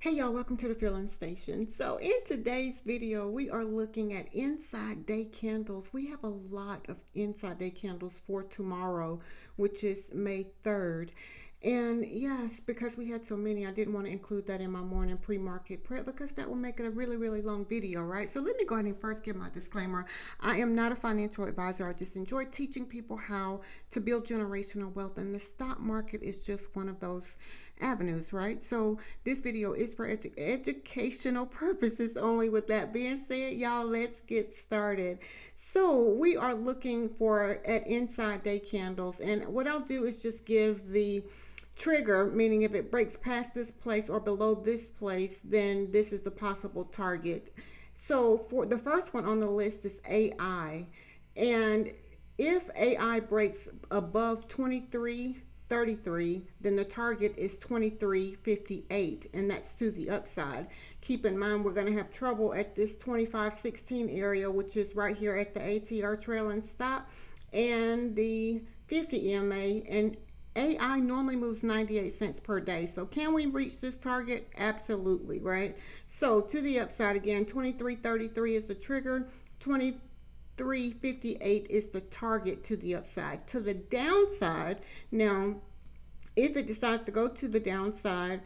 Hey y'all, welcome to the Filling Station. So in today's video, we are looking at inside day candles. We have a lot of inside day candles for tomorrow, which is May 3rd. And yes, because we had so many, I didn't want to include that in my morning pre-market prep because that will make it a really long video, right? So let me go ahead and first give my disclaimer. I am not a financial advisor. I just enjoy teaching people how to build generational wealth, and the stock market is just one of those avenues, right? So this video is for educational purposes only. With that being said, y'all, let's get started. So we are looking for at inside day candles, and what I'll do is just give the trigger, meaning if it breaks past this place or below this place, then this is the possible target. So for the first one on the list is AI, and if AI breaks above 23.33, then the target is 23.58, and that's to the upside. Keep in mind we're going to have trouble at this 25.16 area, which is right here at the ATR trailing stop and the 50 EMA, and AI normally moves 98 cents per day. So can we reach this target? Absolutely, right? So to the upside again, 23.33 is the trigger, 23.58 is the target to the upside. To the downside, now, if it decides to go to the downside,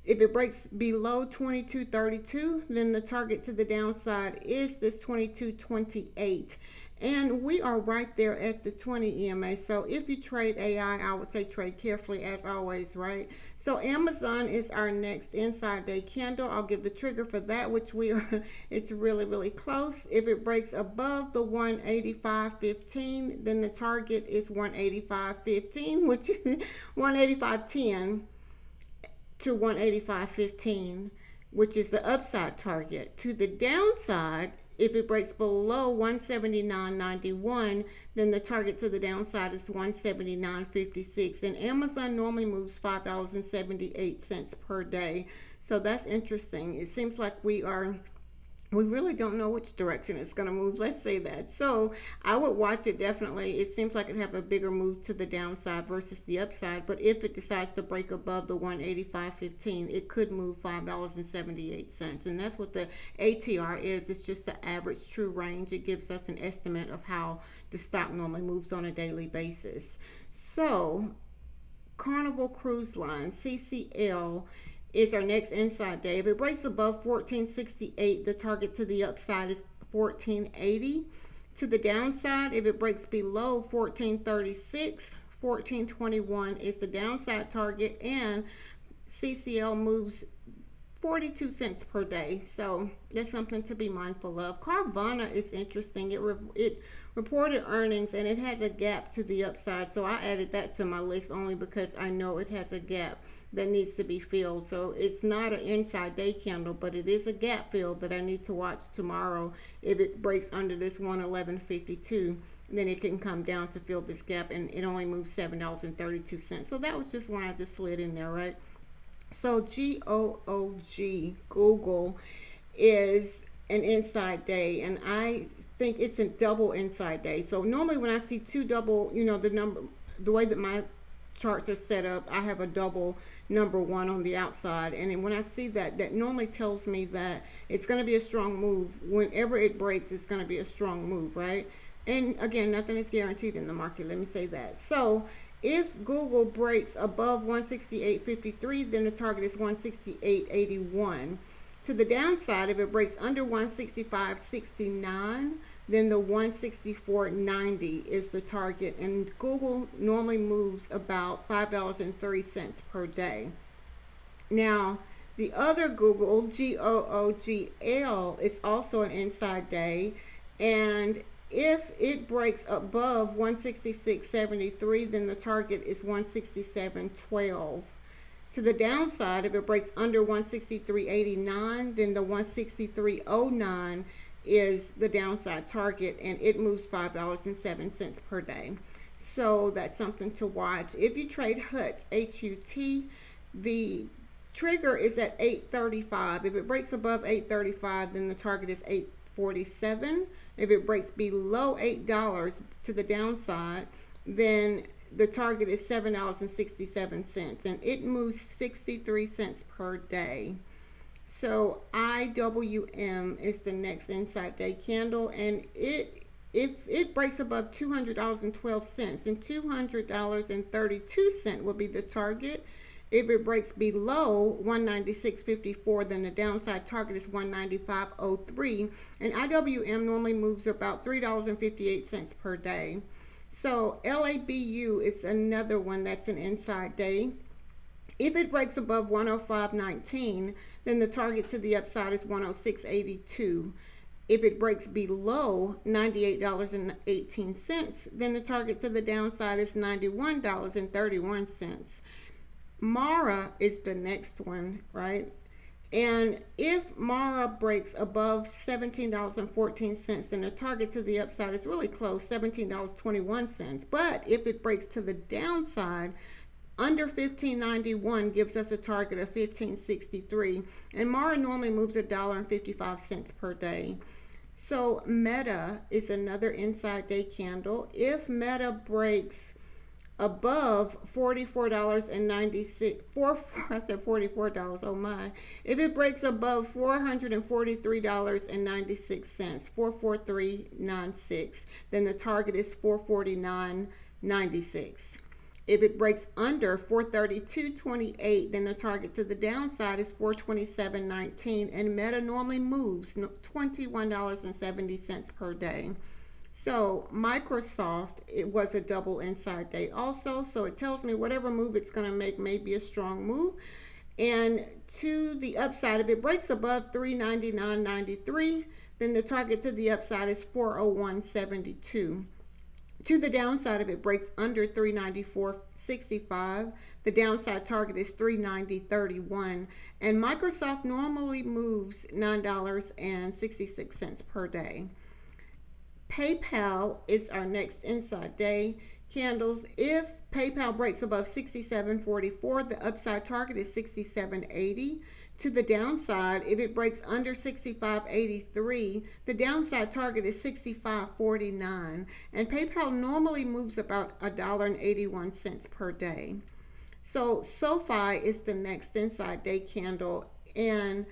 if it breaks below 22.32, then the target to the downside is this 22.28. And we are right there at the 20 EMA. So if you trade AI, I would say trade carefully as always, right? So Amazon is our next inside day candle. I'll give the trigger for that, which we are, it's really close. If it breaks above the 185.15, then the target is 185.15, which is 185.10 to 185.15, which is the upside target. To the downside, if it breaks below 179.91, then the target to the downside is 179.56. And Amazon normally moves $5.78 per day. So that's interesting. It seems like we really don't know which direction it's going to move. Let's say that. So I would watch it definitely. It seems like it have a bigger move to the downside versus the upside. But if it decides to break above the 185.15, it could move $5.78. And that's what the ATR is. It's just the average true range. It gives us an estimate of how the stock normally moves on a daily basis. So Carnival Cruise Line, CCL, is our next inside day. If it breaks above 14.68, the target to the upside is 14.80. To the downside, if it breaks below 14.36, 14.21 is the downside target, and CCL moves 42 cents per day. So that's something to be mindful of. Carvana is interesting. It reported earnings, and it has a gap to the upside. So I added that to my list only because I know it has a gap that needs to be filled. So it's not an inside day candle, but it is a gap fill that I need to watch tomorrow. If it breaks under this 111.52, then it can come down to fill this gap, and it only moves $7.32. So that was just one I just slid in there, right? So GOOG, Google, is an inside day, and I think it's a double inside day. So normally when I see two double, the way that my charts are set up, I have a double number one on the outside, and then when I see that, that normally tells me that it's going to be a strong move. Whenever it breaks, it's going to be a strong move, right? And again, nothing is guaranteed in the market. Let me say that. So if Google breaks above 168.53, then the target is 168.81. To the downside, if it breaks under 165.69, then the 164.90 is the target. And Google normally moves about $5.03 per day. Now, the other Google, GOOGL, is also an inside day, and if it breaks above 166.73, then the target is 167.12. To the downside, if it breaks under 163.89, then the 163.09 is the downside target, and it moves $5.07 per day. So that's something to watch. If you trade HUT, HUT, the trigger is at 8.35. If it breaks above 8.35, then the target is 8.47. If it breaks below $8 to the downside, then the target is $7.67, and it moves 63 cents per day. So IWM is the next inside day candle, and if it breaks above $200.12 and $200.32 will be the target. If it breaks below 196.54, then the downside target is 195.03. And IWM normally moves about $3.58 per day. So LABU is another one that's an inside day. If it breaks above 105.19, then the target to the upside is 106.82. If it breaks below $98.18, then the target to the downside is $91.31. Mara is the next one, right? And if Mara breaks above $17.14, then the target to the upside is really close, $17.21. But if it breaks to the downside, under 15.91 gives us a target of 15.63. And Mara normally moves $1.55 per day. So Meta is another inside day candle. If Meta breaks above $44.96, I said $44, oh my. If it breaks above $443.96, 443.96, then the target is 449.96. If it breaks under 432.28, then the target to the downside is 427.19, and Meta normally moves $21.70 per day. So Microsoft, it was a double inside day also, so it tells me whatever move it's going to make may be a strong move. And to the upside, if it breaks above 399.93, then the target to the upside is 401.72. To the downside, if it breaks under 394.65, the downside target is 390.31. And Microsoft normally moves $9.66 per day. PayPal is our next inside day candles. If PayPal breaks above 67.44, the upside target is 67.80. To the downside, if it breaks under 65.83, the downside target is 65.49. And PayPal normally moves about $1.81 per day. So SoFi is the next inside day candle, and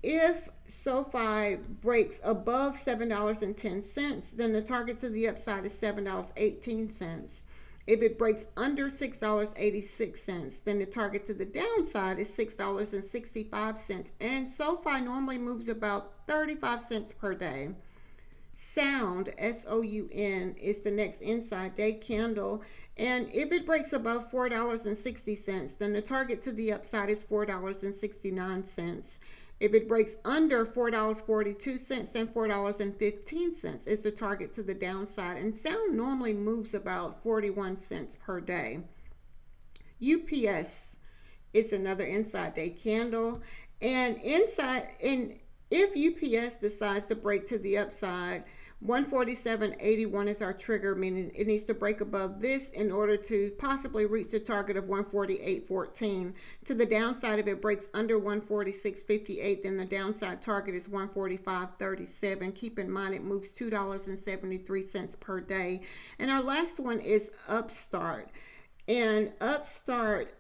if SoFi breaks above $7.10, then the target to the upside is $7.18. If it breaks under $6.86, then the target to the downside is $6.65. And SoFi normally moves about 35 cents per day. Sound, SOUN, is the next inside day candle. And if it breaks above $4.60, then the target to the upside is $4.69. If it breaks under $4.42 and $4.15 is the target to the downside. And Sound normally moves about 41 cents per day. UPS is another inside day candle. And if UPS decides to break to the upside, 147.81 is our trigger, meaning it needs to break above this in order to possibly reach the target of 148.14. To the downside, if it breaks under 146.58, then the downside target is 145.37. Keep in mind it moves $2.73 per day. And our last one is Upstart. And Upstart,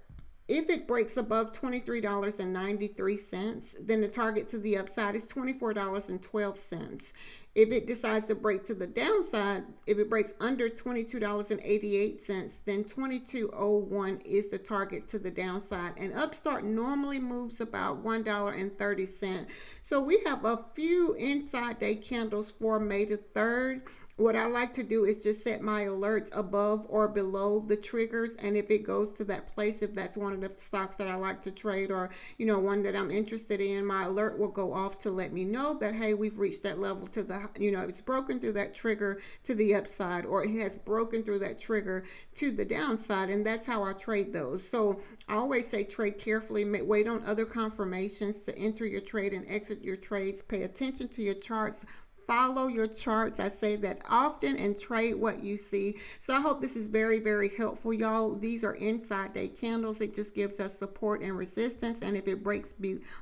if it breaks above $23.93, then the target to the upside is $24.12. If it decides to break to the downside, if it breaks under $22.88, then $22.01 is the target to the downside. And Upstart normally moves about $1.30. So we have a few inside day candles for May the 3rd. What I like to do is just set my alerts above or below the triggers. And if it goes to that place, if that's one of the stocks that I like to trade, or, one that I'm interested in, my alert will go off to let me know that, hey, we've reached that level to the, it's broken through that trigger to the upside, or it has broken through that trigger to the downside. And that's how I trade those. So I always say trade carefully, wait on other confirmations to enter your trade and exit your trades, pay attention to your charts, follow your charts. I say that often, and trade what you see. So I hope this is very, very helpful, y'all. These are inside day candles. It just gives us support and resistance. And if it breaks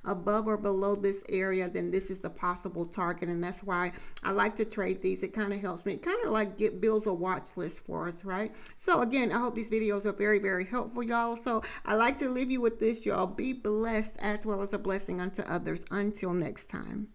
above or below this area, then this is the possible target. And that's why I like to trade these. It kind of helps me. It kind of like builds a watch list for us, right? So again, I hope these videos are very, very helpful, y'all. So I like to leave you with this, y'all. Be blessed as well as a blessing unto others. Until next time.